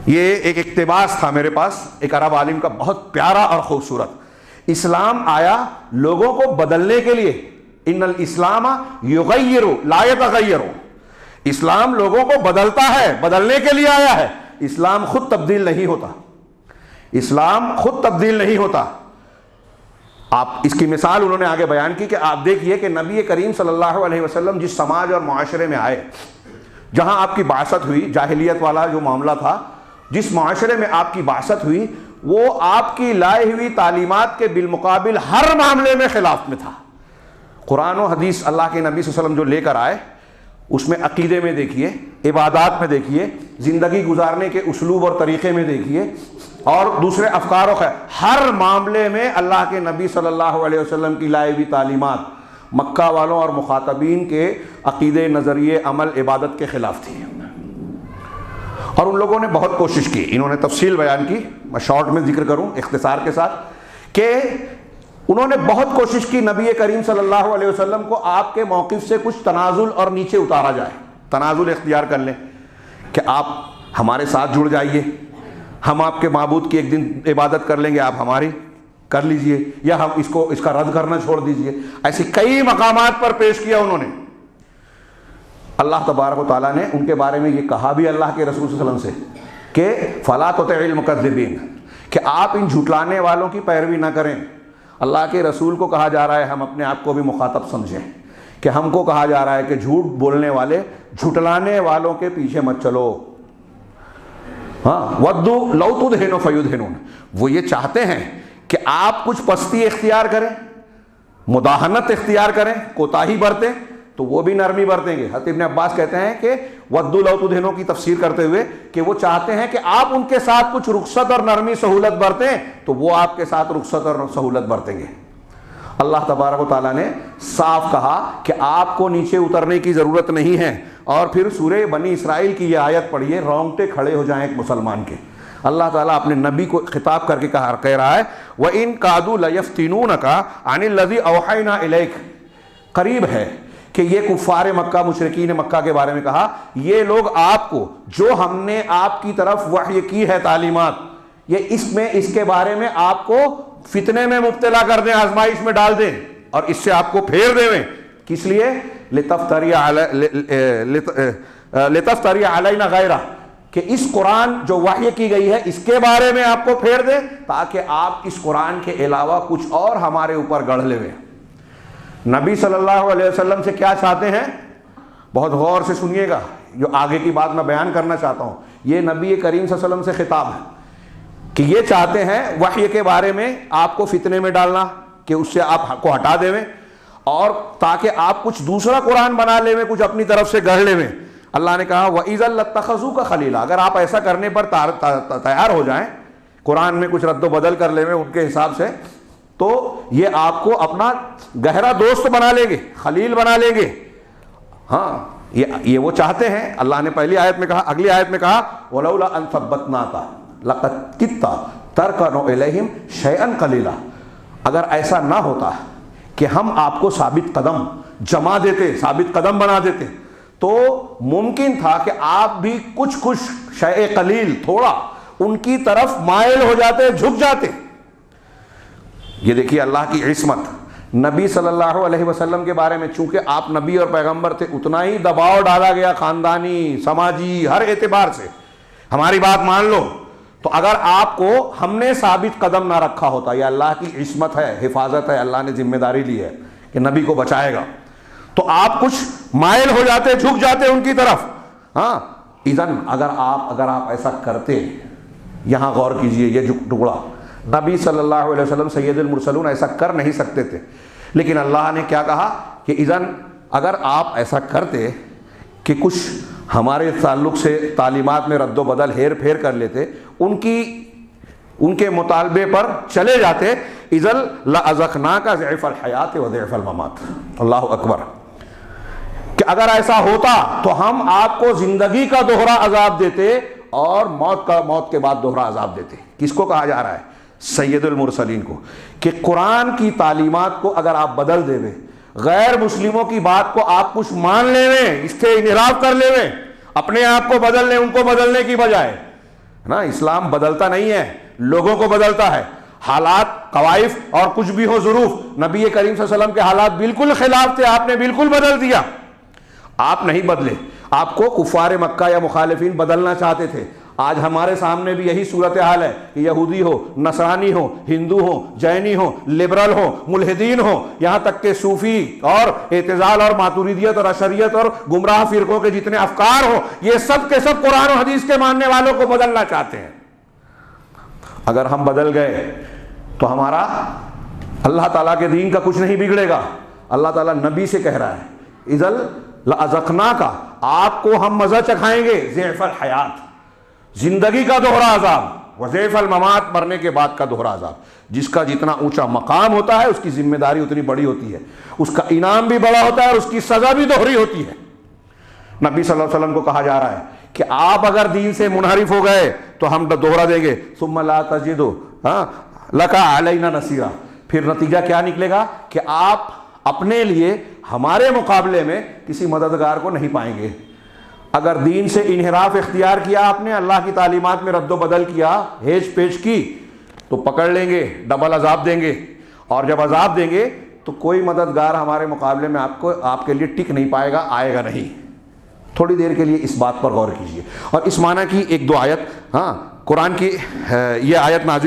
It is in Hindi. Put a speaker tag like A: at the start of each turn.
A: ये एक इक्तिबास था मेरे पास एक अरब आलिम का, बहुत प्यारा और खूबसूरत। इस्लाम आया लोगों को बदलने के लिए। इन्नल इस्लाम युगय्यिरु ला यतगय्यरु। इस्लाम लोगों को बदलता है, बदलने के लिए आया है। इस्लाम खुद तब्दील नहीं होता। इस्लाम खुद तब्दील नहीं होता। आप इसकी मिसाल उन्होंने आगे बयान की कि आप देखिए कि नबी करीम सल्लल्लाहु अलैहि वसल्लम जिस समाज और मुआशरे में आए, जहां आपकी बासत हुई, जाहिलियत वाला जो मामला था, जिस मुआशरे में आपकी बासत हुई, वो आपकी लाई हुई तालीमात के बिलमुकाबिल हर मामले में खिलाफ में था। कुरान और हदीस अल्लाह के नबी सल्लल्लाहु अलैहि वसल्लम जो लेकर आए, उसमें अकीदे में देखिए, इबादात में देखिए, ज़िंदगी गुजारने के उसलूब और तरीक़े में देखिए, और दूसरे अफकार और हर मामले में अल्लाह के नबी सल्लल्लाहु अलैहि वसल्लम की लाई हुई तालीमात मक्का वालों और मुखातबीन के अकीदे, नज़रिए, अमल, इबादत के ख़िलाफ़ थी। और उन लोगों ने बहुत कोशिश की। इन्होंने तफसील बयान की, मैं शॉर्ट में जिक्र करूँ इख्तिसार के साथ, कि उन्होंने बहुत कोशिश की नबी करीम सल्लल्लाहु अलैहि वसल्लम को आपके मौक़िफ़ से कुछ तनाजुल और नीचे उतारा जाए, तनाजुल इख्तियार कर लें कि आप हमारे साथ जुड़ जाइए, हम आपके माबूद की एक दिन इबादत कर लेंगे, आप हमारी कर लीजिए, या हम इसका रद्द करना छोड़ दीजिए। ऐसे कई मकामात पर पेश किया उन्होंने। अल्लाह तबारक व तआला ने उनके बारे में ये कहा भी अल्लाह के रसूल सल्लल्लाहु अलैहि वसल्लम से कि फ़ला तुतिइल मुकज़्ज़िबीन, कि आप इन झुटलाने वालों की पैरवी ना करें। अल्लाह के रसूल को कहा जा रहा है हम अपने आप को भी मुखातब समझें, कि हमको कहा जा रहा है कि झूठ बोलने वाले, झुटलाने वालों के पीछे मत चलो। हाँ, वद्दू लौ तुदहिनु फयुदहिनून, वो ये चाहते हैं कि आप कुछ पस्ती इख्तियार करें, मुदाहनत इख्तियार करें, कोताही बरतें, तो वो भी नरमी बरतेंगे। हज़रत इब्न अब्बास कहते हैं कि वद्दू लौ तुदहिनु की तफसीर करते हुए कि वो चाहते हैं कि आप उनके साथ कुछ रुखसत और नरमी सहूलत बरतें, तो वो आपके साथ रुखसत और सहूलत बरतेंगे। अल्लाह तबारक व तआला ने साफ कहा कि आपको नीचे उतरने की ज़रूरत नहीं है। और फिर सूरह बनी इसराइल की यह आयत पढ़िए, रोंगटे खड़े हो जाएं एक मुसलमान के। अल्लाह ताला अपने नबी को खिताब करके कह रहा है, व इन कादू लयफ्तिनूनका अनिल्लज़ी औहयना इलैक। करीब है कि ये कुफ़ार मक्का, मुशरिकीन मक्का के बारे में कहा, ये लोग आपको जो हमने आपकी तरफ वहय की है तालीमात, ये इसके बारे में आपको फितने में मुब्तला कर दें, आजमाइश में डाल दें और इससे आपको फेर देवें। किस लिए? लितफ्तरी अलैना गैरा, कि इस कुरान जो वहय की गई है इसके बारे में आपको फेर दें, ताकि आप इस कुरान के अलावा कुछ और हमारे ऊपर गढ़ लेवें। नबी सल्लल्लाहु अलैहि वसल्लम से क्या चाहते हैं? बहुत गौर से सुनिएगा, जो आगे की बात मैं बयान करना चाहता हूँ। ये नबी करीम सल्लल्लाहु अलैहि वसल्लम से खिताब है कि ये चाहते हैं वहय के बारे में आपको फितने में डालना, कि उससे आपको हटा देवें, और ताकि आप कुछ दूसरा कुरान बना लेवें, कुछ अपनी तरफ से गढ़ लेवें। अल्लाह ने कहा वइज़ल लत्तखज़ूका खलीला, अगर आप ऐसा करने पर तैयार हो जाएं, कुरान में कुछ रद्द बदल कर लेवें उनके हिसाब से, तो ये आपको अपना गहरा दोस्त बना लेंगे, खलील बना लेंगे। हाँ, ये वो चाहते हैं। अल्लाह ने पहली आयत में कहा, अगली आयत में कहा वलौला अन सब्बतनाका लक़द कित्ता तरकनु इलैहिम शैअन क़लीला, अगर ऐसा ना होता कि हम आपको साबित कदम जमा देते, साबित कदम बना देते, तो मुमकिन था कि आप भी कुछ शै कलील, थोड़ा उनकी तरफ मायल हो जाते, झुक जाते। ये देखिए अल्लाह की इस्मत। नबी सल्लल्लाहु अलैहि वसल्लम के बारे में चूंकि आप नबी और पैगंबर थे, उतना ही दबाव डाला गया, खानदानी, समाजी, हर एतबार से, हमारी बात मान लो। तो अगर आपको हमने साबित कदम ना रखा होता, यह अल्लाह की इस्मत है, हिफाजत है, अल्लाह ने जिम्मेदारी ली है कि नबी को बचाएगा, तो आप कुछ मायल हो जाते, झुक जाते उनकी तरफ। हाँ, इज़न अगर आप ऐसा करते, यहां गौर कीजिए, ये जो टुकड़ा, नबी सल्लल्लाहु अलैहि वसल्लम सैयदुल मुरसलून ऐसा कर नहीं सकते थे, लेकिन अल्लाह ने क्या कहा कि इज़न अगर आप ऐसा करते कि कुछ हमारे ताल्लुक़ से तालीमात में रद्द बदल, हेर फेर कर लेते, उनके मुतालबे पर चले जाते, इज़ल लअज़क़नाका ज़िअफ़ल हयात व ज़िअफ़ल ममात। अल्लाहु अकबर। कि अगर ऐसा होता तो हम आपको जिंदगी का दोहरा अजाब देते और मौत के बाद दोहरा अजाब देते। किसको कहा जा रहा है? सैयदुल मुरसलीन को, कि कुरान की तालीमात को अगर आप बदल देवे, गैर मुस्लिमों की बात को आप कुछ मान लेवें, इससे इनराफ कर लेवें, अपने आप को बदल लें उनको बदलने की बजाय, ना, इस्लाम बदलता नहीं है, लोगों को बदलता है। हालात, कवाइफ और कुछ भी हो ज़ुरूफ, नबी करीम सल्लल्लाहु अलैहि वसल्लम के हालात बिल्कुल खिलाफ थे, आपने बिल्कुल बदल दिया। आप नहीं बदले, आपको कुफार मक्का या मुखालिफिन बदलना चाहते थे। आज हमारे सामने भी यही सूरत हाल है कि यहूदी हो, नसरानी हो, हिंदू हो, जैनी हो, लिबरल हो, मुल्हिदीन हो, यहाँ तक के सूफी और एतजाल और मातुरिदियत और अशरियत और गुमराह फिरकों के जितने अफकार हो, ये सब के सब कुरान और हदीस के मानने वालों को बदलना चाहते हैं। अगर हम बदल गए तो हमारा अल्लाह ताला के दीन का कुछ नहीं बिगड़ेगा। अल्लाह ताला नबी से कह रहा है, इज़ल लअज़क़ना का, आपको हम मज़ा चखाएंगे, ज़ैफ़ल हयात, जिंदगी का दोहरा अजाब, वज़ैफ़ल ममात, मरने के बाद का दोहरा अजाब। जिसका जितना ऊंचा मकाम होता है उसकी जिम्मेदारी उतनी बड़ी होती है, उसका इनाम भी बड़ा होता है और उसकी सज़ा भी दोहरी होती है। नबी सल्लल्लाहु अलैहि वसल्लम को कहा जा रहा है कि आप अगर दीन से मुनहरिफ हो गए तो हम दोहरा देंगे, सुम्मा ला तजिदु लका अलैना नसीरा। फिर नतीजा क्या निकलेगा कि आप अपने लिए हमारे मुकाबले में किसी मददगार को नहीं पाएंगे। अगर दीन से इन्हिराफ इख्तियार किया आपने, अल्लाह की तालीमात में रद्दो बदल किया, हेज पेश की, तो पकड़ लेंगे, डबल अजाब देंगे। और जब अजाब देंगे तो कोई मददगार हमारे मुकाबले में आपके लिए टिक नहीं पाएगा, आएगा नहीं। थोड़ी देर के लिए इस बात पर गौर कीजिए। और इस माना की एक दो आयत, हाँ, कुरान की ये आयत नाज़िल